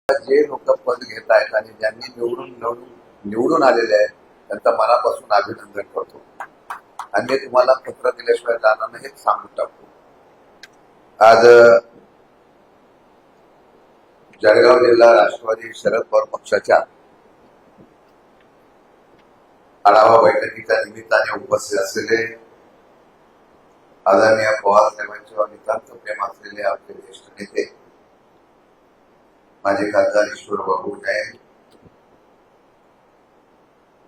जे लोक पद घेत आहेत आणि ज्यांनी निवडून आलेले आहेत त्यांचं मनापासून अभिनंदन करतो. आणि मी तुम्हाला पत्र दिल्याशिवाय जाणार नाही हेच सांगून टाकतो. आज जळगाव जिल्हा राष्ट्रवादी शरद पवार पक्षाच्या आढावा बैठकीच्या निमित्ताने उपस्थित असलेले आदरणीय पवार साहेबांचे नितांत प्रेम असलेले आपले ज्येष्ठ नेते माझे खासदार ईश्वर बाबू जैन,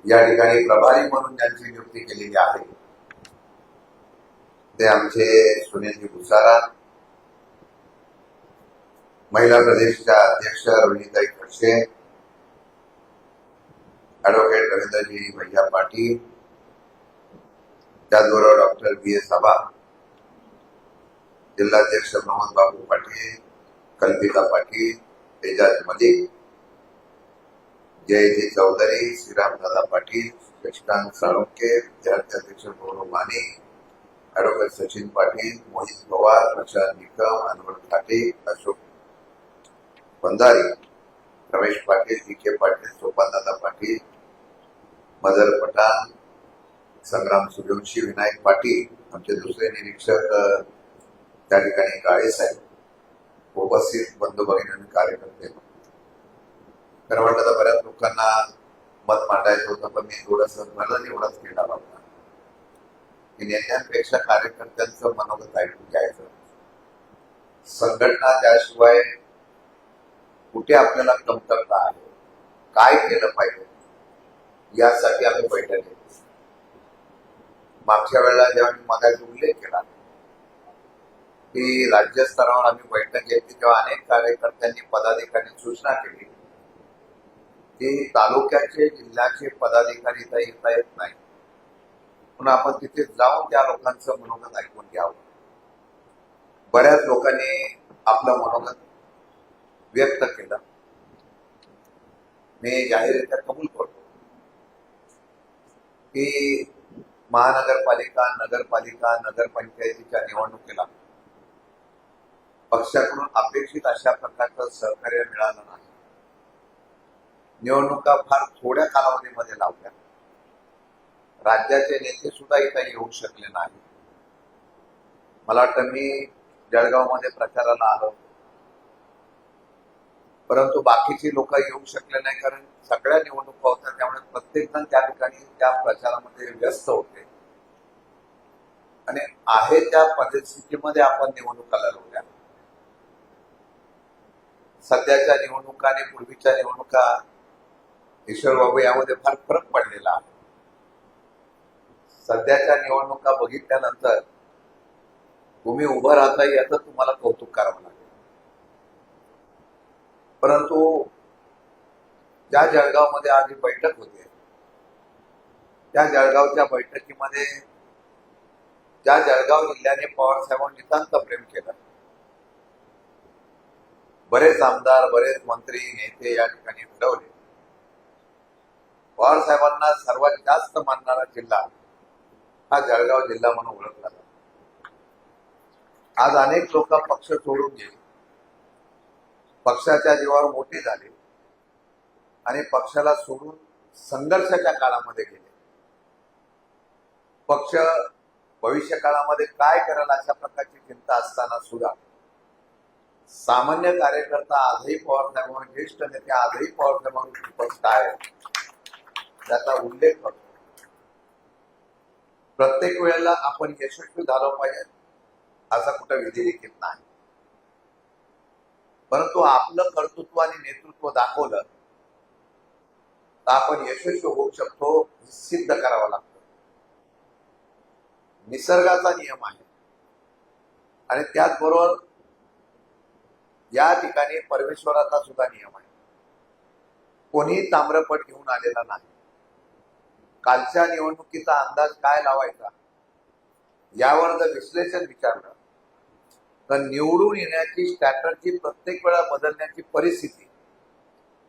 या ठिकाणी प्रभारी म्हणून ज्यांची नियुक्ती केलेली आहे ते आमचे सुनील भुसारा, महिला प्रदेशच्या अध्यक्ष रोहिणीताई खडसे, ऍडव्होकेट रवींद्रजी भैया पाटील, त्याचबरोबर डॉक्टर बी एस आबा, जिल्हाध्यक्ष प्रमोद बाबू पाटील, कल्पिता पाटील, एजाज मलिक, जयजी चौधरी, श्रीरामदादा पाटील, शशिकांत साळुंके, विद्यार्थी अध्यक्ष गौरव माने, ऍडव्होकेट सचिन पाटील, मोहित पवार, प्रशांत निकम, अनवर ठाटे, अशोक बंधारी, रमेश पाटील, डी के पाटील, सोपानदादा पाटील, मदर पठाण, संग्राम सूर्यवंशी, विनायक पाटील, आमचे दुसरे निरीक्षक त्या ठिकाणी काळे साहेब, उपस्थित बंधू भगिनी आणि कार्यकर्ते. खरं वाटलं तर बऱ्याच लोकांना मत मांडायचं होतं, पण मी थोडंसं मला एवढाच केला होता की नेत्यांपेक्षा कार्यकर्त्यांचं मनोगत ऐकून घ्यायचं. संघटना त्याशिवाय कुठे आपल्याला कमतरता आहे, काय केलं पाहिजे यासाठी आम्ही बैठक घेतली. मागच्या वेळेला जेव्हा मी मगाशी उल्लेख केला की राज्यस्तरावर आम्ही बैठक घेतली तेव्हा अनेक कार्यकर्त्यांनी पदाधिकाऱ्यांनी सूचना केली की तालुक्याचे जिल्ह्याचे पदाधिकारी इथं येता येत नाही, पण आपण तिथे जाऊन त्या लोकांचं मनोगत ऐकून घ्यावं. बऱ्याच लोकांनी आपलं मनोगत व्यक्त केलं. मी जाहीररित्या कबूल करतो की महानगरपालिका, नगरपालिका, नगरपंचायतीच्या निवडणुकीला पक्षाकडून अपेक्षित अशा प्रकारचं सहकार्य मिळालं नाही. निवडणुका फार थोड्या कालावधीमध्ये लावल्या. राज्याचे नेते सुद्धा इथं येऊ शकले नाही. मला वाटतं मी जळगावमध्ये प्रचाराला आलो, परंतु बाकीची लोक येऊ शकले नाही, कारण सगळ्या निवडणुका होत्या. त्यामुळे प्रत्येक जण त्या ठिकाणी त्या प्रचारामध्ये व्यस्त होते आणि आहे त्या परिस्थितीमध्ये आपण निवडणुका लढवल्या. सध्याच्या निवडणुका आणि पूर्वीच्या निवडणुका ईश्वर बाबू यामध्ये फार फरक पडलेला आहे. सध्याच्या निवडणुका बघितल्यानंतर तुम्ही उभं राहता याचं तुम्हाला कौतुक करावं लागेल. परंतु ज्या जळगावमध्ये आज ही बैठक होते त्या जळगावच्या बैठकीमध्ये ज्या जळगाव जिल्ह्याने पवार साहेबांनी नितांत प्रेम केलं, बरेच आमदार, बरेच मंत्री, नेते या ठिकाणी घडवले. पवार साहेबांना सर्वात जास्त मानणारा जिल्हा हा जळगाव जिल्हा म्हणून ओळखला जातो. आज अनेक लोक पक्ष सोडून गेले, पक्षाच्या जीवावर मोठे झाले आणि पक्षाला सोडून संघर्षाच्या काळामध्ये गेले. पक्ष भविष्य काळामध्ये काय करेल अशा प्रकारची चिंता असताना सुद्धा सामान्य कार्यकर्ता आजही पवार साहेबांना, ज्येष्ठ नेते आजही पवार साहेबांना उपस्थित आहे त्याचा उल्लेख करतो. प्रत्येक वेळेला आपण यशस्वी झालो पाहिजे असा कुठं विधी लिखित नाही, परंतु आपलं कर्तृत्व आणि नेतृत्व दाखवलं तर आपण यशस्वी होऊ शकतो, सिद्ध करावं लागतं. निसर्गाचा नियम आहे आणि त्याचबरोबर या ठिकाणी परमेश्वराचा सुद्धा नियम आहे. कोणी ताम्रपट घेऊन आलेला नाही. कालच्या निवडणुकीचा अंदाज काय लावायचा यावर जर विश्लेषण विचारलं तर निवडून येण्याची स्ट्रॅटर्जी प्रत्येक वेळा बदलण्याची परिस्थिती,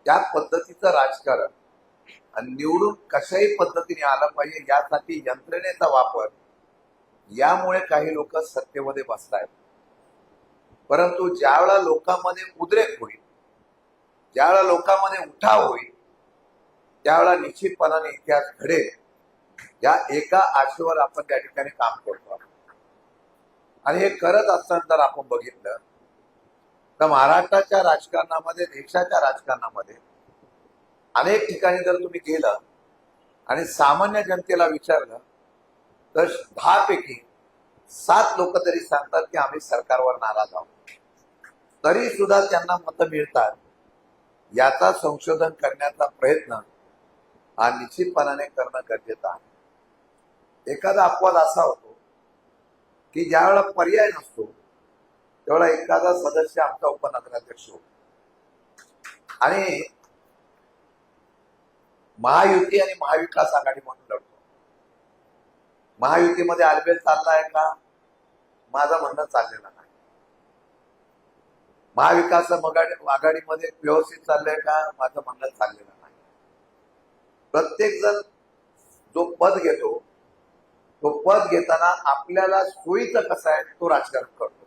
त्या पद्धतीचं राजकारण आणि निवडून कशाही पद्धतीने आलं पाहिजे यासाठी यंत्रणेचा वापर, यामुळे काही लोक सत्तेमध्ये बसतायत. परंतु ज्या वेळा लोकांमध्ये उद्रेक होईल ज्यावेळेला लोकांमध्ये उठाव होईल त्यावेळेला निश्चितपणाने इतिहास घडेल, या एका आशेवर आपण त्या ठिकाणी काम करतो. आणि हे करत असताना जर आपण बघितलं तर महाराष्ट्राच्या राजकारणामध्ये, देशाच्या राजकारणामध्ये अनेक ठिकाणी जर तुम्ही गेलं आणि सामान्य जनतेला विचारलं तर 10 पैकी 7 लोक तरी सांगतात की आम्ही सरकारवर नाराज आहोत. तरी सुद्धा त्यांना मतं मिळतात. याचा संशोधन करण्याचा प्रयत्न हा निश्चितपणाने करणं गरजेचं आहे. एखादा अपवाद असा होतो की ज्यावेळेला पर्याय नसतो त्यावेळेला एखादा सदस्य आमचा उपनगराध्यक्ष होतो आणि महायुती आणि महाविकास आघाडी म्हणून लढतो. महायुतीमध्ये आलबेल चाललाय का? माझं म्हणणं चाललेलं नाही. महाविकास आघाडीमध्ये व्यवस्थित चाललंय का? माझं म्हणणं चाललेलं नाही. प्रत्येक जण जो पद घेतो तो पद घेताना आपल्याला सोयीचं कसं आहे तो राजकारण करतो.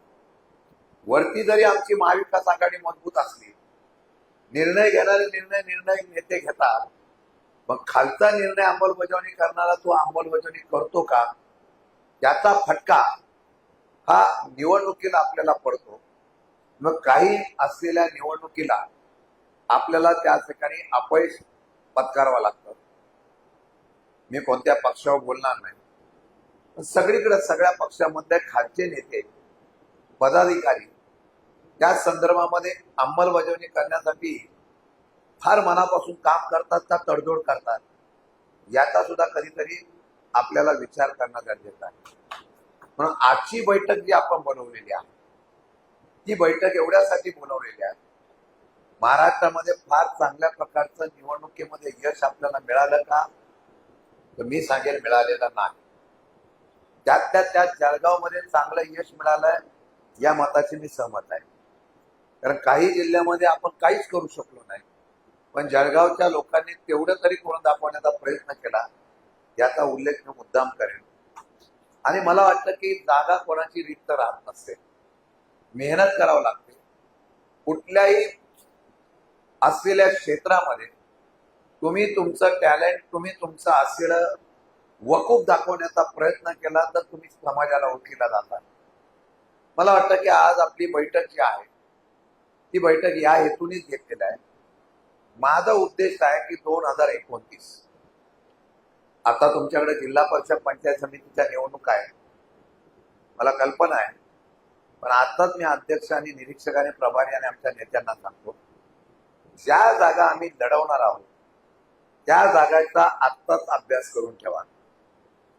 वरती जरी आमची महाविकास आघाडी मजबूत असली, निर्णय घेणारे निर्णय नेते घेतात, मग खालचा निर्णय अंमलबजावणी करणारा तो अंमलबजावणी करतो का, याचा फटका हा निवडणुकीला आपल्याला पडतो. मग काही असलेल्या निवडणुकीला आपल्याला त्या ठिकाणी अपयश पत्करावं लागतं. मी कोणत्या पक्षावर बोलणार नाही, पण सगळीकडे सगळ्या पक्षामध्ये खालचे नेते, पदाधिकारी त्या संदर्भामध्ये अंमलबजावणी करण्यासाठी फार मनापासून काम करतात का तडजोड करतात, याचा सुद्धा कधीतरी आपल्याला विचार करणं गरजेचं आहे. म्हणून आजची बैठक जी आपण बनवलेली आहे ती बैठक एवढ्यासाठी बोलवलेली आहे, महाराष्ट्रामध्ये फार चांगल्या प्रकारचं निवडणुकीमध्ये यश आपल्याला मिळालं का, तर मी सांगेल मिळालेलं नाही. त्या जळगावमध्ये चांगलं यश मिळालंय या मताशी मी सहमत आहे. कारण काही जिल्ह्यामध्ये आपण काहीच करू शकलो नाही, पण जळगावच्या लोकांनी तेवढं तरी करून दाखवण्याचा प्रयत्न केला, याचा उल्लेख मी मुद्दाम करेन. आणि मला वाटतं की जागा कोणाची रिक्त राहत नसते, मेहनत करावं लागते. कुठल्याही असलेल्या क्षेत्रामध्ये तुम्ही तुमचं टॅलेंट, तुम्ही तुमचं असलेलं वकूफ दाखवण्याचा प्रयत्न केला तर तुम्ही समाजाला ओळखीला जाता. मला वाटतं की आज आपली बैठक जी आहे ती बैठक या हेतूनच घेतलेली आहे. माझा उद्देश आहे की 2029 आता तुमच्याकडे जिल्हा परिषद पंचायत समितीच्या निवडणूक आहे, मला कल्पना आहे. पण आताच मी अध्यक्ष आणि निरीक्षक आणि प्रभारी आणि आमच्या नेत्यांना सांगतो, ज्या जागा आम्ही लढवणार आहोत त्या जागाचा आत्ताच अभ्यास करून ठेवा.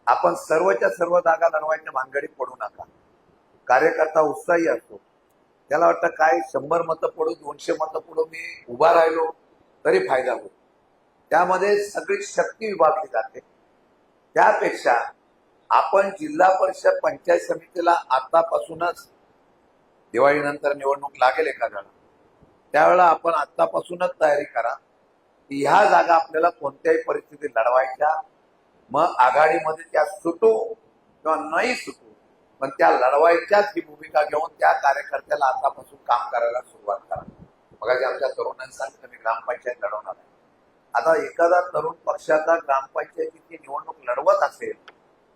आपण सर्वच्या सर्व जागा लढवायच्या भानगडीत पडू नका. कार्यकर्ता उत्साही असतो, त्याला वाटतं काय 100 मतं पडू, 200 मतं पडू, मी उभा राहिलो तरी फायदा होतो. त्यामध्ये सगळी शक्ती विभागली जाते. त्यापेक्षा आपण जिल्हा परिषद पंचायत समितीला आतापासूनच, दिवाळीनंतर निवडणूक लागेल एखाद्याला, त्यावेळेला आपण आतापासूनच तयारी करा की ह्या जागा आपल्याला कोणत्याही परिस्थितीत लढवायच्या. मग आघाडीमध्ये त्या सुटू किंवा नाही सुटू, पण त्या लढवायच्याच ही भूमिका घेऊन त्या कार्यकर्त्याला आतापासून काम करायला सुरुवात करा. मग आमच्या तरुणांनी सांगितलं मी ग्रामपंचायत लढवणार आहे. आता एखादा तरुण पक्षाचा ग्रामपंचायतीची निवडणूक लढवत असेल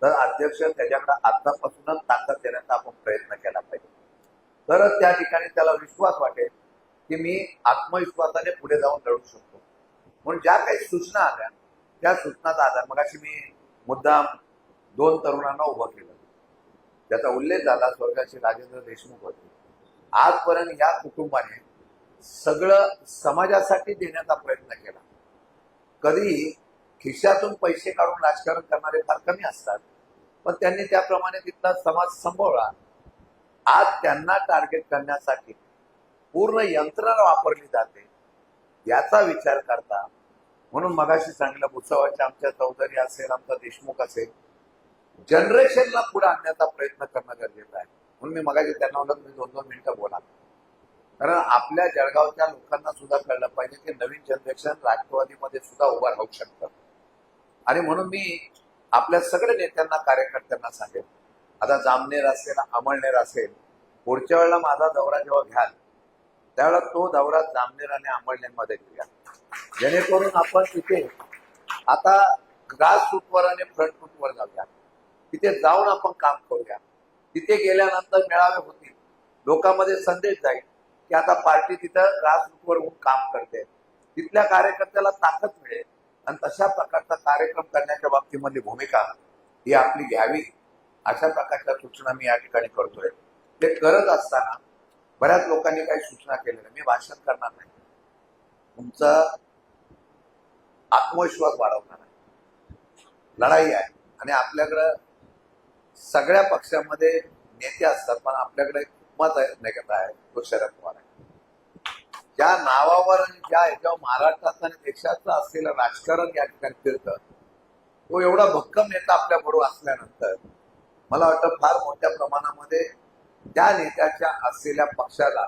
तर अध्यक्ष त्याच्याकडे आतापासूनच ताकद देण्याचा आपण प्रयत्न केला पाहिजे. तरच त्या ठिकाणी त्याला विश्वास वाटेल की मी आत्मविश्वासाने पुढे जाऊन लढू शकतो. म्हणून ज्या काही सूचना आल्या त्या सूचनाचा आधार, मगाशी मी मुद्दाम 2 तरुणांना उभं केलं, त्याचा उल्लेख झाला, स्वर्गाचे राजेंद्र देशमुख होते. आजपर्यंत या कुटुंबाने सगळं समाजासाठी देण्याचा प्रयत्न केला. कधी खिशातून पैसे काढून राजकारण करणारे फार कमी असतात, पण त्यांनी त्याप्रमाणे तिथला समाज संभवला. आज त्यांना टार्गेट करण्यासाठी पूर्ण यंत्रणा वापरली जाते, याचा विचार करता. म्हणून मगाशी सांगितलं, भुसावळच्या आमच्या चौधरी असेल, आमचा देशमुख असेल, जनरेशनला पुढे आणण्याचा प्रयत्न करणं गरजेचं आहे. म्हणून मी मगाशी त्यांना म्हणलं तुम्ही 2-2 मिनिटं बोला, कारण आपल्या जळगावच्या लोकांना सुद्धा कळलं पाहिजे की नवीन जनरेशन राष्ट्रवादीमध्ये सुद्धा उभं राहू शकतं. आणि म्हणून मी आपल्या सगळ्या नेत्यांना, कार्यकर्त्यांना सांगेन, आता जामनेर असेल, अमळनेर असेल, पुढच्या वेळेला माझा दौरा जेव्हा घ्याल त्यावेळेला तो दौरा जामनेर आणि अंमळनेरमध्ये घेऊया, जेणेकरून आपण तिथे आता ग्रास रूटवर आणि फ्रंट रूटवर जाऊया. तिथे जाऊन आपण काम करूया. तिथे गेल्यानंतर मेळावे होतील, लोकांमध्ये संदेश जाईल की आता पार्टी तिथं ग्रास रूटवर होऊन काम करते. तिथल्या कार्यकर्त्याला ताकद मिळेल आणि तशा प्रकारचा कार्यक्रम करण्याच्या बाबतीमधली भूमिका ही आपली घ्यावी, अशा प्रकारच्या सूचना मी या ठिकाणी करतोय. ते करत असताना बऱ्याच लोकांनी काही सूचना केलेल्या, मी भाषण करणार नाही, तुमचा आत्मविश्वास वाढवणार आहे. लढाई आहे आणि आपल्याकडं सगळ्या पक्षामध्ये नेते असतात, पण आपल्याकडे मत नेता आहे, तो शरद पवार आहे. ज्या नावावर आणि ज्या ह्याच्यावर महाराष्ट्रात आणि देशाचं असलेलं राजकारण या ठिकाणी फिरतं, तो एवढा भक्कम नेता आपल्या बरोबर असल्यानंतर मला वाटतं फार मोठ्या प्रमाणामध्ये त्या नेत्याच्या असलेल्या पक्षाला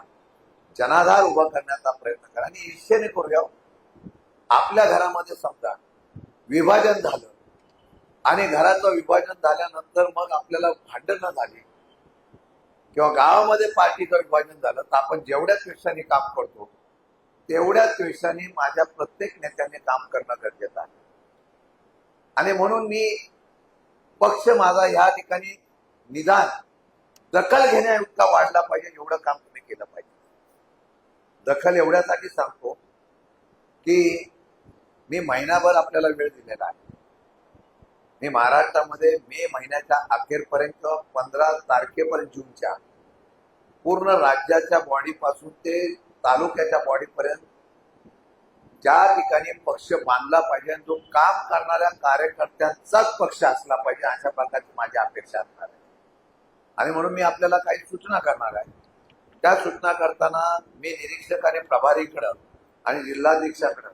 जनाधार उभा करण्याचा प्रयत्न करा आणि ईर्षेने करूया. आपल्या घरामध्ये समजा विभाजन झालं आणि घराचं विभाजन झाल्यानंतर मग आपल्याला भांडणं झाली किंवा गावामध्ये पार्टीचं विभाजन झालं, तर आपण जेवढ्या द्वेषाने काम करतो तेवढ्याच द्वेषाने माझ्या प्रत्येक नेत्याने काम करणं गरजेचं आहे. आणि म्हणून मी पक्ष माझा या ठिकाणी निदान दखल घेण्याइतका वाढला पाहिजे, एवढं काम तुम्ही केलं पाहिजे. दखल एवढ्यासाठी सांगतो की मी महिनाभर आपल्याला वेळ दिलेला आहे. मी महाराष्ट्रामध्ये मे महिन्याच्या अखेरपर्यंत 15 तारखेपर्यंत जूनच्या पूर्ण राज्याच्या बॉडीपासून ते तालुक्याच्या बॉडीपर्यंत ज्या ठिकाणी पक्ष बांधला पाहिजे आणि जो काम करणाऱ्या कार्यकर्त्यांचाच पक्ष असला पाहिजे, अशा प्रकारची माझी अपेक्षा असणार आहे. आणि म्हणून मी आपल्याला काही सूचना करणार आहे. त्या सूचना करताना मी निरीक्षक आणि प्रभारीकडं आणि जिल्हाधीक्षाकडं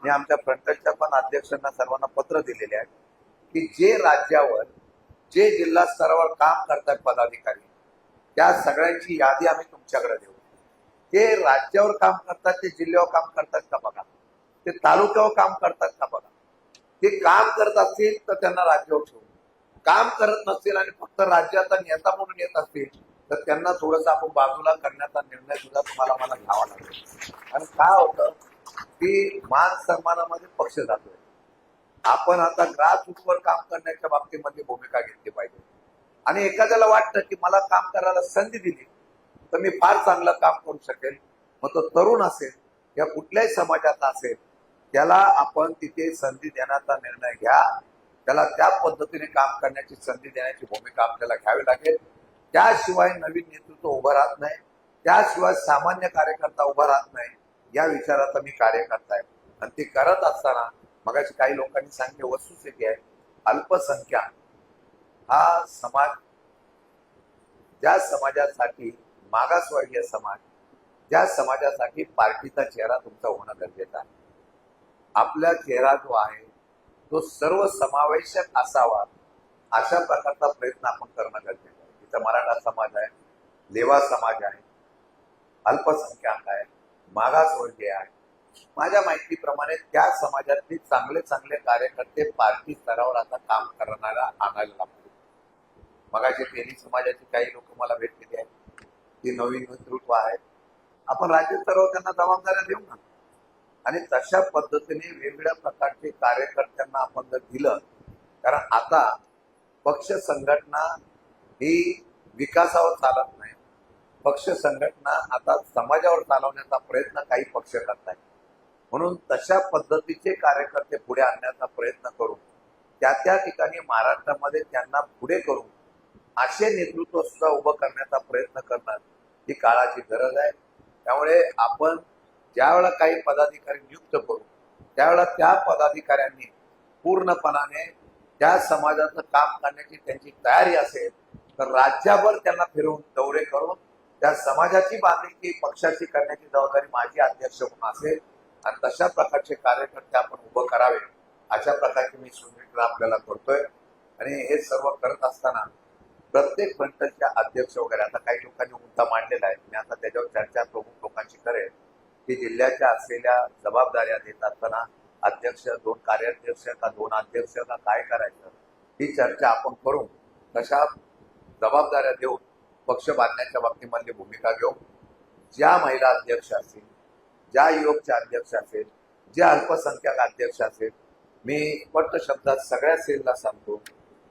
मी आमच्या फ्रंटलच्या पण अध्यक्षांना सर्वांना पत्र दिलेले आहे की जे राज्यावर जे जिल्हा स्तरावर काम करतात पदाधिकारी, त्या सगळ्यांची यादी आम्ही तुमच्याकडे देऊ. ते राज्यावर काम करतात, ते जिल्ह्यावर काम करतात का बघा, ते तालुक्यावर काम करतात का बघा. ते काम करत असतील तर त्यांना राज्यावर ठेवू, काम करत नसतील आणि फक्त राज्याचा नेता म्हणून येत असतील तर त्यांना थोडंसं आपण बाजूला करण्याचा निर्णय सुद्धा तुम्हाला मला घ्यावा लागेल. आणि काय होतं की मान सन्मानामध्ये पक्ष जातोय. आपण आता ग्रास रूटवर काम करण्याच्या बाबतीमध्ये भूमिका घेतली पाहिजे. आणि एखाद्याला वाटतं की मला काम करायला संधी दिली तर मी फार चांगलं काम करू शकेल, मग तो तरुण असेल या कुठल्याही समाजाचा असेल, त्याला आपण तिथे संधी देण्याचा निर्णय घ्या. त्याला त्या पद्धतीने काम करण्याची संधी देण्याची भूमिका आपल्याला घ्यावी लागेल. त्याशिवाय नवीन नेतृत्व उभं राहत नाही, त्याशिवाय सामान्य कार्यकर्ता उभा राहत नाही. या विचाराचा मी कार्यकर्ता आहे. आणि ते करत असताना मगाशी काही लोकांनी सांगितले वस्तुस्थिती आहे, अल्पसंख्याक हा समाज, ज्या समाजासाठी मागासवर्गीय समाज, ज्या समाजासाठी पार्टीचा चेहरा तुमचा होणं गरजेचं आहे. आपला चेहरा जो आहे तो सर्व समावेशक असावा, अशा प्रकारचा प्रयत्न आपण करणं गरजेचं आहे. तिथं मराठा समाज आहे, लेवा समाज आहे, अल्पसंख्याक आहे, मागासवर्गीय आहे. माझ्या माहितीप्रमाणे त्या समाजातले चांगले चांगले कार्यकर्ते पार्टी स्तरावर आता काम करणारा आणायला लागतो. मगाशी पेनी समाजाची काही लोक मला भेटलेली आहेत, ती नवीन नेतृत्व आहे. आपण राज्य स्तरावर त्यांना जबाबदाऱ्या देऊ ना. आणि तशा पद्धतीने वेगवेगळ्या प्रकारचे कार्यकर्त्यांना आपण जर दिलं, कारण आता पक्ष संघटना ही विकासावर चालत नाही, पक्ष संघटना आता समाजावर चालवण्याचा प्रयत्न काही पक्ष करत आहेत. म्हणून तशा पद्धतीचे कार्यकर्ते पुढे आणण्याचा प्रयत्न करून त्या ठिकाणी महाराष्ट्रामध्ये त्यांना पुढे करून असे नेतृत्व सुद्धा उभं करण्याचा प्रयत्न करणं ही काळाची गरज आहे. त्यामुळे आपण ज्यावेळेला काही पदाधिकारी नियुक्त करू त्यावेळेला त्या पदाधिकाऱ्यांनी पूर्णपणाने त्या समाजाचं काम करण्याची त्यांची तयारी असेल तर राज्यभर त्यांना फिरवून दौरे करून त्या समाजाची बांधिलकी पक्षाची करण्याची जबाबदारी माझी अध्यक्ष म्हणून असेल. आणि तशा प्रकारचे कार्यकर्ते आपण उभं करावे, अशा प्रकारची मी सूचना आपल्याला करतोय. आणि हे सर्व करत असताना प्रत्येक फ्रंटच्या अध्यक्ष वगैरे, आता काही लोकांनी मुद्दा मांडलेला आहे, मी आता त्याच्यावर चर्चा प्रमुख लोकांची करेल की जिल्ह्याच्या असलेल्या जबाबदाऱ्या देत असताना अध्यक्ष, 2 कार्याध्यक्ष का 2 अध्यक्ष का काय करायचं, ही चर्चा आपण करून तशा जबाबदाऱ्या देऊन पक्ष बांधण्याच्या बाबतीमधली भूमिका घेऊ. ज्या महिला अध्यक्ष असतील, ज्या युवकच्या अध्यक्ष असेल, जे अल्पसंख्याक अध्यक्ष असेल, मी स्पष्ट शब्दात सगळ्या सेलला सांगतो,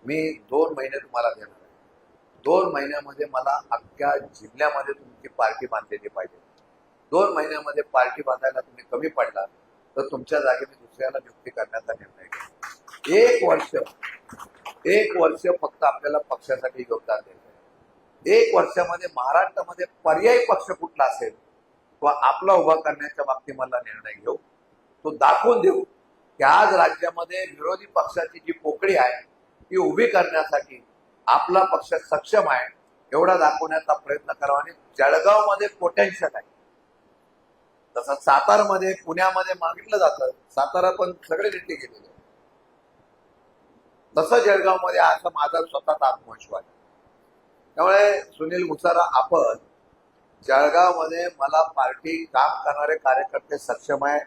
मी 2 महिने तुम्हाला देणार आहे. 2 महिन्यामध्ये मला अख्ख्या जिल्ह्यामध्ये तुमची पार्टी बांधलेली पाहिजे. 2 महिन्यामध्ये पार्टी बांधायला तुम्ही कमी पडला तर तुमच्या जागी मी दुसऱ्याला नियुक्ती करण्याचा निर्णय घेतो. 1 वर्ष फक्त आपल्याला पक्षासाठी योगदान द्यायचं आहे. 1 वर्षामध्ये महाराष्ट्रामध्ये पर्यायी पक्ष कुठला असेल किंवा आपला उभा करण्याच्या बाबतीत मला निर्णय घेऊ, तो दाखवून देऊ की आज राज्यामध्ये विरोधी पक्षाची जी पोकळी आहे ती उभी करण्यासाठी आपला पक्ष सक्षम आहे एवढा दाखवण्याचा प्रयत्न करावा. आणि जळगावमध्ये पोटेन्शियल आहे, तसं सातारमध्ये पुण्यामध्ये मागितलं जातं, सातारा पण सगळे नेते गेलेले, तसं जळगावमध्ये असं माझा स्वतःचा आत्मविश्वास आहे. त्यामुळे सुनील मुसारा, आपण जळगावमध्ये मला पार्टी काम करणारे कार्यकर्ते सक्षम आहे,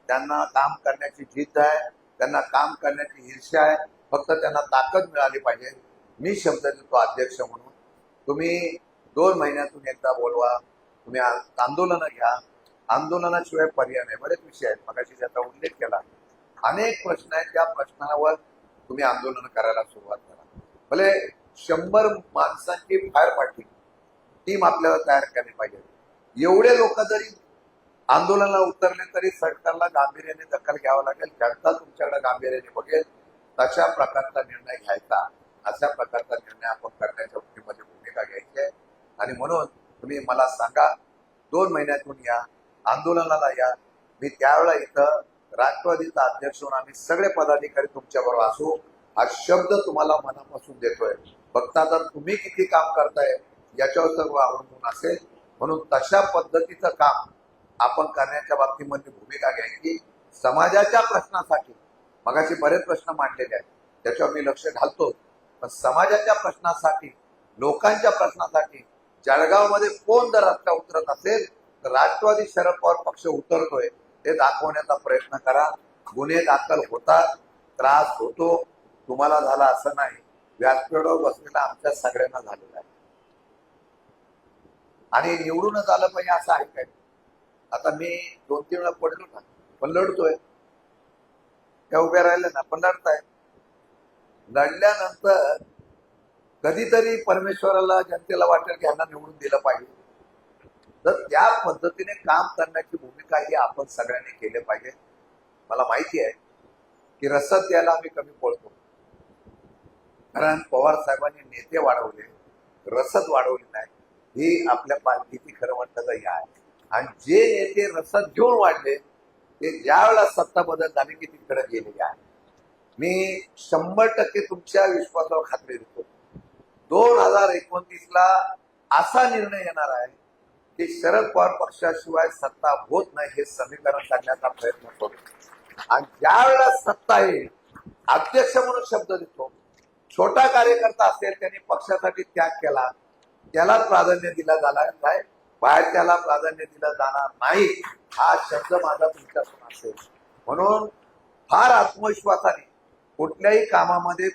त्यांना काम करण्याची जिद्द आहे, त्यांना काम करण्याची ईर्ष्या आहे, फक्त त्यांना ताकद मिळाली पाहिजे. मी शब्द देतो अध्यक्ष म्हणून, तुम्ही 2 महिन्यातून एकदा बोलवा, तुम्ही आंदोलनं घ्या, आंदोलनाशिवाय पर्याय नाही. बरेच विषय आहेत, मगाशी त्याचा उल्लेख केला, अनेक प्रश्न आहेत, त्या प्रश्नावर तुम्ही आंदोलन करायला सुरुवात करा. भले 100 माणसांची फायर पार्टी टीम आपल्याला तयार केली पाहिजे. एवढे लोक जरी आंदोलनाला उतरले तरी सरकारला गांभीर्याने दखल घ्यावं लागेल. जनता तुमच्याकडे गांभीर्याने बघेल, तशा प्रकारचा निर्णय घ्यायचा, अशा प्रकारचा निर्णय आपण करण्याच्या बाबतीमध्ये भूमिका घ्यायची आहे. आणि म्हणून तुम्ही मला सांगा, 2 महिन्यातून या, आंदोलनाला या. मी त्यावेळेला इथं राष्ट्रवादीचा अध्यक्ष म्हणून आम्ही सगळे पदाधिकारी तुमच्याबरोबर असू, हा शब्द तुम्हाला मनापासून देतोय. फक्त आता तुम्ही किती काम करताय याच्यावर सर्व अवलंबून असेल. म्हणून तशा पद्धतीचं काम आपण करण्याच्या बाबतीमध्ये भूमिका घ्यायची. समाजाच्या प्रश्नासाठी मगाशी बरेच प्रश्न मांडलेले आहेत, त्याच्यावर मी लक्ष घालतो, पण समाजाच्या प्रश्नासाठी, लोकांच्या प्रश्नासाठी जळगावमध्ये कोण जर रस्ता उतरत असेल तर राष्ट्रवादी शरद पवार पक्ष उतरतोय हे दाखवण्याचा प्रयत्न करा. गुन्हे दाखल होतात, त्रास होतो, तुम्हाला झाला असं नाही, व्यासपीठावर बसलेला आमच्या सगळ्यांना झालेला आहे. आणि निवडूनच आलं पाहिजे असं आहे काय? आता मी 2-3 वेळा पडलो ना, पण लढतोय, त्या उभ्या राहिल्या ना, पण लढताय. लढल्यानंतर कधीतरी परमेश्वराला, जनतेला वाटेल की यांना निवडून दिलं पाहिजे, तर त्या पद्धतीने काम करण्याची भूमिका ही आपण सगळ्यांनी केली पाहिजे. मला माहिती आहे की रसद यायला आम्ही कमी पडतो, कारण पवार साहेबांनी नेते वाढवले, रसद वाढवली नाही, ही आपल्या पालखीची खरं म्हणतात ही आहे. आणि जे नेते रसद घेऊन वाढले ते ज्या वेळेला सत्ता बदल झाली की तिकडे गेलेले आहे. मी 100% तुमच्या विश्वासावर खात्री देतो, 2029ला असा निर्णय येणार आहे की शरद पवार पक्षाशिवाय सत्ता होत नाही हे समीकरण करण्याचा प्रयत्न करतो. आणि ज्या वेळेला सत्ता येईल, अध्यक्ष म्हणून शब्द देतो, छोटा कार्यकर्ता असेल त्यांनी पक्षासाठी त्याग केला, त्याला प्राधान्य दिला जाणार नाही, बाहेर त्याला प्राधान्य दिलं जाणार नाही, हा शब्द माझा तुमच्यातून असेल. म्हणून फार आत्मविश्वासाने कुठल्याही कामामध्ये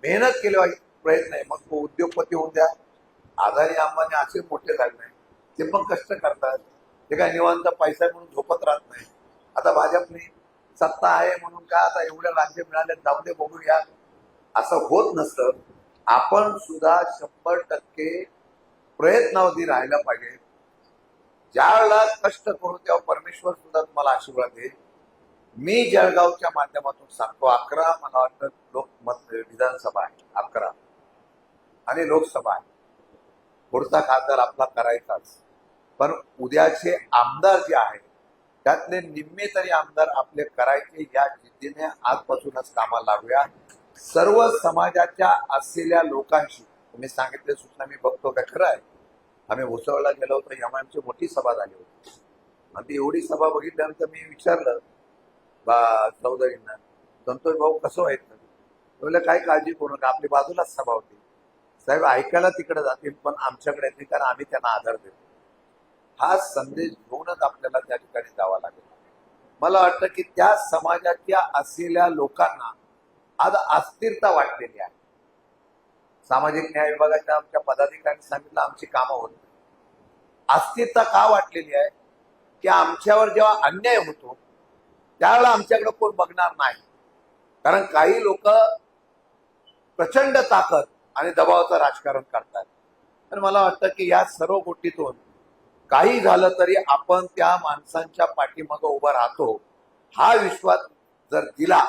मेहनत केली प्रयत्न आहे. मग तो उद्योगपती होऊन द्या, आदानी अंबानी असे मोठे झाले नाही, ते पण कष्ट करतात, ते काय निवांत पैसा म्हणून झोपत राहत नाही. आता भाजपने सत्ता आहे म्हणून काय आता एवढे राज्य मिळाले, जाऊ दे बघूया, असं होत नसतं. आपण सुद्धा 100% प्रयत्नावधी राहायला पाहिजे. ज्या वेळेला कष्ट करू तेव्हा परमेश्वर सुद्धा तुम्हाला आशीर्वाद देईल. मी जळगावच्या माध्यमातून सांगतो, 11 मला वाटतं लोकमत विधानसभा आहे, 11 आणि लोकसभा आहे. पुढचा खासदार आपला करायचाच, पण उद्याचे आमदार जे आहेत त्यातले निम्मे तरी आमदार आपले करायचे, या जिद्दीने आजपासूनच कामाला लागूया. सर्व समाजाच्या असलेल्या लोकांशी तुम्ही सांगितले सूचना मी बघतो, काय खरं आहे. आम्ही भुसावळला गेलो होतो, एमआयएमची मोठी सभा झाली होती, आणि ती एवढी सभा बघितल्यानंतर मी विचारलं चौधरींना, संतोष भाऊ कसं व्हायचं? बोलले काही काळजी करू नका, आपली बाजूलाच सभा होती, साहेब ऐकायला तिकडे जातील पण आमच्याकडे येतील, कारण आम्ही त्यांना आधार देतो. हा संदेश घेऊनच आपल्याला त्या ठिकाणी जावा लागेल. मला वाटतं की त्या समाजाच्या असलेल्या लोकांना आज अस्थिरता वाटलेली आहे. सामाजिक न्याय विभागाच्या आमच्या पदाधिकाऱ्यांनी सांगितलं आमची कामं होत नाही. अस्थिरता का वाटलेली आहे की आमच्यावर जेव्हा अन्याय होतो त्यावेळेला आमच्याकडे कोण बघणार नाही. कारण काही लोक प्रचंड ताकद आणि दबावाचं राजकारण करतात. तर मला वाटतं की या सर्व गोष्टीतून काही झालं तरी आपण त्या माणसांच्या पाठीमागं उभं राहतो हा विश्वास जर दिला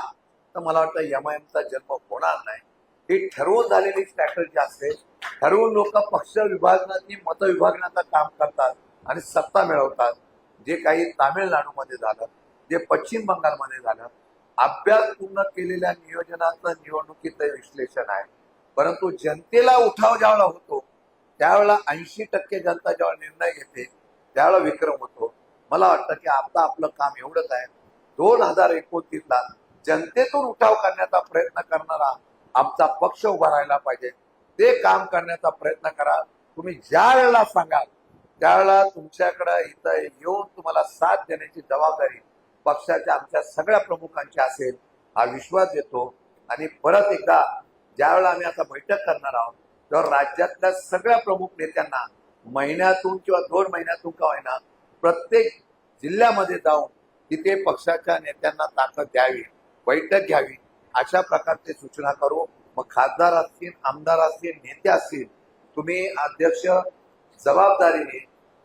तर मला वाटतं एमआयएमचा जन्म होणार नाही. ही ठरवून झालेली स्ट्रॅटर्जी असते. ठरवून लोक पक्ष विभाजनाची मत विभागण्याचं काम करतात आणि सत्ता मिळवतात. जे काही तामिळनाडूमध्ये झालं, जे पश्चिम बंगालमध्ये झालं, अभ्यास पूर्ण केलेल्या नियोजनाचं निवडणुकीचं विश्लेषण आहे. परंतु जनतेला उठाव ज्यावेळेला होतो त्यावेळेला 80% जनता जेव्हा निर्णय घेते त्यावेळेला विक्रम होतो. मला वाटतं की आता आपलं काम एवढंच आहे, 2029ला जनतेतून उठाव करण्याचा प्रयत्न करणारा आमचा पक्ष उभा राहायला पाहिजे. ते काम करण्याचा प्रयत्न करा. तुम्ही ज्या वेळेला सांगाल त्यावेळेला तुमच्याकडे इथं येऊन तुम्हाला साथ देण्याची जबाबदारी पक्षाच्या आमच्या सगळ्या प्रमुखांची असेल हा विश्वास देतो. आणि परत एकदा ज्यावेळेला आम्ही आता बैठक करणार आहोत तेव्हा राज्यातल्या सगळ्या प्रमुख नेत्यांना महिन्यातून किंवा 2 महिन्यातून का होईना प्रत्येक जिल्ह्यामध्ये जाऊन तिथे पक्षाच्या नेत्यांना ताकद द्यावी, बैठक घ्यावी, अशा प्रकारचे सूचना करू. मग खासदार असतील, आमदार असतील, नेते असतील, तुम्ही अध्यक्ष जबाबदारीने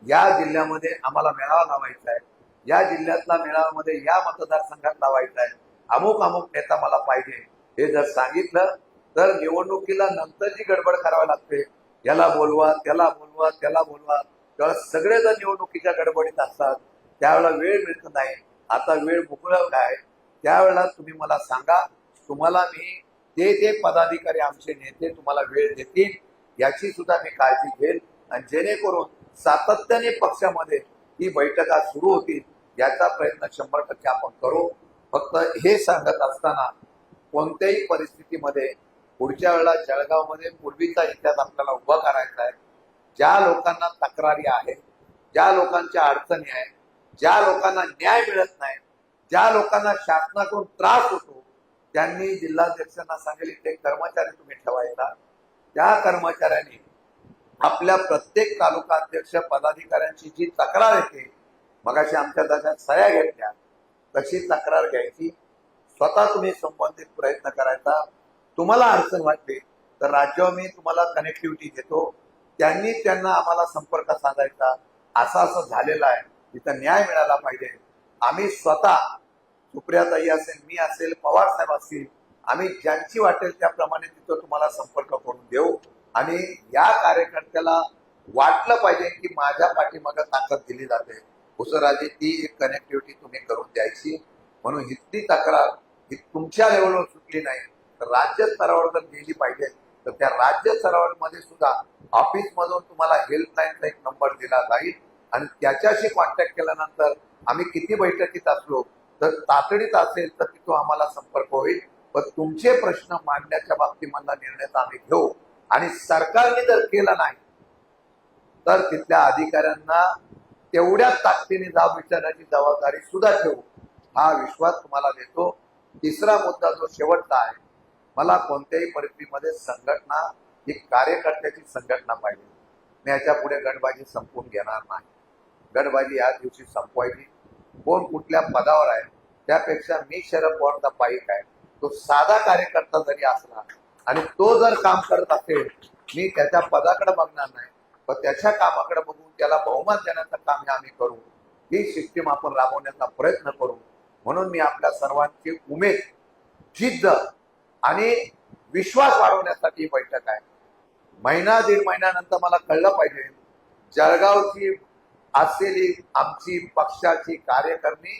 या जिल्ह्यामध्ये आम्हाला मेळावा लावायचा आहे, या जिल्ह्यातला मेळाव्यामध्ये या मतदारसंघात लावायचा आहे, अमुक अमुक नेता मला पाहिजे, हे जर सांगितलं तर निवडणुकीला नंतर जी गडबड करावी लागते, याला बोलवा, त्याला बोलवा, त्याला बोलवा, त्यावेळेला सगळे जर निवडणुकीच्या गडबडीत असतात त्यावेळेला वेळ मिळत नाही. आता वेळ मुकळवला आहे. त्यावेळेला तुम्ही मला सांगा, तुम्हाला मी ते पदाधिकारी आमचे नेते तुम्हाला वेळ देतील याची सुद्धा मी काळजी घेईल. आणि जेणेकरून सातत्याने पक्षामध्ये ही बैठका सुरू होतील याचा प्रयत्न 100% आपण करू. फक्त हे सांगत असताना कोणत्याही परिस्थितीमध्ये पुढच्या वेळेला जळगावमध्ये पूर्वीचा इतिहास आपल्याला उभा करायचा आहे. ज्या लोकांना तक्रारी आहेत, ज्या लोकांच्या अडचणी आहेत, ज्या लोकांना न्याय मिळत नाही, ज्या लोकांना शासनाकडून त्रास होतो, त्यांनी जिल्हाध्यक्षांना सांगेल ते कर्मचारी तुम्ही ठेवायचा. त्या कर्मचाऱ्यांनी आपल्या प्रत्येक तालुका अध्यक्ष पदाधिकाऱ्यांची जी तक्रार येते, मगाशी आमच्या दशात सह्या घेतल्या, तशी तक्रार घ्यायची, स्वतः तुम्ही संबंधित प्रयत्न करायचा. तुम्हाला अडचण वाटली तर राज्यावर मी तुम्हाला कनेक्टिव्हिटी देतो, त्यांना आम्हाला संपर्क साधायचा. असं असं झालेलं आहे, तिथं न्याय मिळाला पाहिजे. आम्ही स्वतः सुप्रियाताई असेल, मी असेल, पवार साहेब असतील, आम्ही ज्यांची वाटेल त्याप्रमाणे तिथं तुम्हाला संपर्क करून देऊ. आणि या कार्यकर्त्याला वाटलं पाहिजे की माझ्या पाठीमागे ताकद दिली जाते, उसराजी ती एक कनेक्टिव्हिटी तुम्ही करून द्यायची. म्हणून इथली तक्रार ही तुमच्या लेवलवर सुटली नाही तर राज्य स्तरावर जर गेली पाहिजे तर त्या राज्य स्तरावरमध्ये सुद्धा ऑफिस मधून तुम्हाला हेल्पलाईनचा एक नंबर दिला जाईल आणि त्याच्याशी कॉन्टॅक्ट केल्यानंतर आम्ही किती बैठकीत असलो तर तातडीत असेल तर तिथं आम्हाला संपर्क होईल. पण तुमचे प्रश्न मांडण्याच्या बाबतीमधला निर्णय आम्ही घेऊ. आणि सरकारने जर केला नाही तर तिथल्या अधिकाऱ्यांना तेवढ्याच ताकदीने जाब विचारण्याची जबाबदारी सुद्धा ठेवू, हा विश्वास तुम्हाला देतो. तिसरा मुद्दा जो शेवटचा आहे, मला कोणत्याही परिस्थितीमध्ये संघटना ही कार्यकर्त्याची संघटना पाहिजे. मी याच्या पुढे गटबाजी संपवून घेणार नाही. गटबाजी या दिवशी संपवायची. कोण कुठल्या पदावर आहे त्यापेक्षा मी शरद पवारचा पाईक आहे, तो साधा कार्यकर्ता जरी असला आणि तो जर काम करत असेल, मी त्याच्या पदाकडे बघणार नाही पण त्याच्या कामाकडे बघून त्याला बहुमान देण्याचं काम हे आम्ही करू. ही सिस्टीम आपण राबवण्याचा प्रयत्न करू. म्हणून मी आपल्या सर्वांची उमेद, जिद्द आणि विश्वास वाढवण्यासाठी बैठक आहे. महिना दीड महिन्यानंतर मला कळलं पाहिजे जळगावची असलेली आमची पक्षाची कार्यकर्ती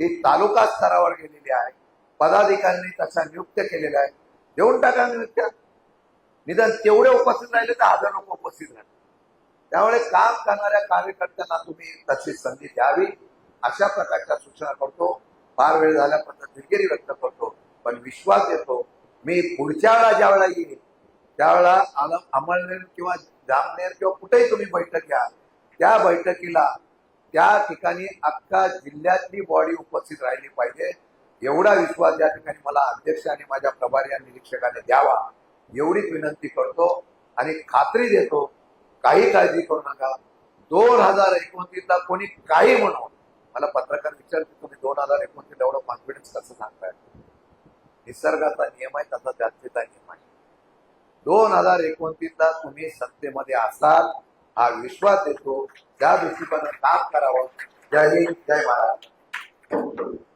ही तालुका स्तरावर गेलेली आहे. पदाधिकाऱ्यांनी तशा नियुक्त केलेल्या आहे. देऊन टाका नियुक्त्या. निदान तेवढे उपस्थित राहिले तर 1000 लोक उपस्थित राहिले. त्यामुळे काम करणाऱ्या कार्यकर्त्यांना तुम्ही तशी संधी द्यावी, अशा प्रकारच्या सूचना करतो. फार वेळ झाल्यापासून दिलगिरी व्यक्त करतो पण विश्वास देतो मी पुढच्या वेळा ज्या वेळेला येईल त्यावेळेला अमळनेर किंवा जामनेर किंवा कुठेही तुम्ही बैठक घ्या, त्या बैठकीला त्या ठिकाणी अख्खा जिल्ह्यातली बॉडी उपस्थित राहिली पाहिजे. एवढा विश्वास या ठिकाणी मला अध्यक्ष आणि माझ्या प्रभारी आणि निरीक्षकाने द्यावा एवढीच विनंती करतो आणि खात्री देतो. काही काळजी करू नका. 2029ला कोणी काही म्हणून मला पत्रकार विचारते तुम्ही 2029 एवढं कॉन्फिडन्स कसं सांगताय? निसर्गाचा नियम आहे तसा जास्तीचा नियम आहे. 2029ला तुम्ही सत्तेमध्ये असाल हा विश्वास देतो. त्या दृष्टीकोनानं काम करावं. जय हिंद, जय महाराष्ट्र.